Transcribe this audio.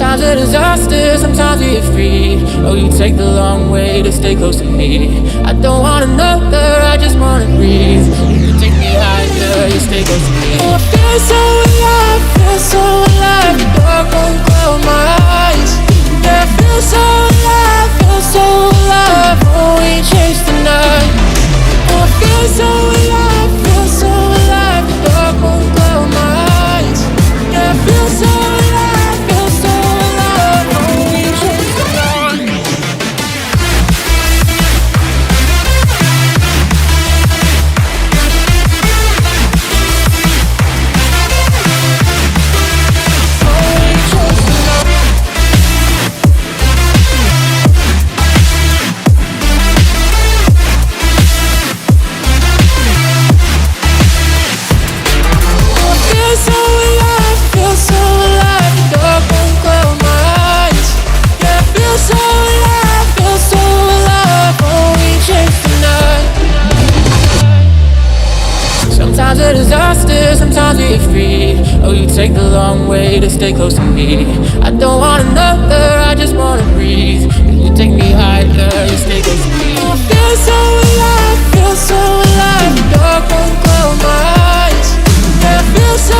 Sometimes a disaster, sometimes we get free. Oh, you take the long way to stay close to me. I don't want another, I just wanna breathe. You take me higher, you stay close to me. Oh, I feel so alive, feel so alive. The dark won't cloud my eyes. Yeah, I feel so alive, feel so alive. Oh, we chase the night. Oh, I feel so alive, feel so alive. The dark won't cloud my eyes. Yeah, I feel so alive, feel so alive. Oh, we chase the night. Sometimes a disaster, sometimes we get free. Oh, you take the long way to stay close to me. I don't want another, I just wanna breathe. You take me higher, you stay close to me. I feel so alive, feel so alive. The dark won't cloud my eyes. Yeah, I feel so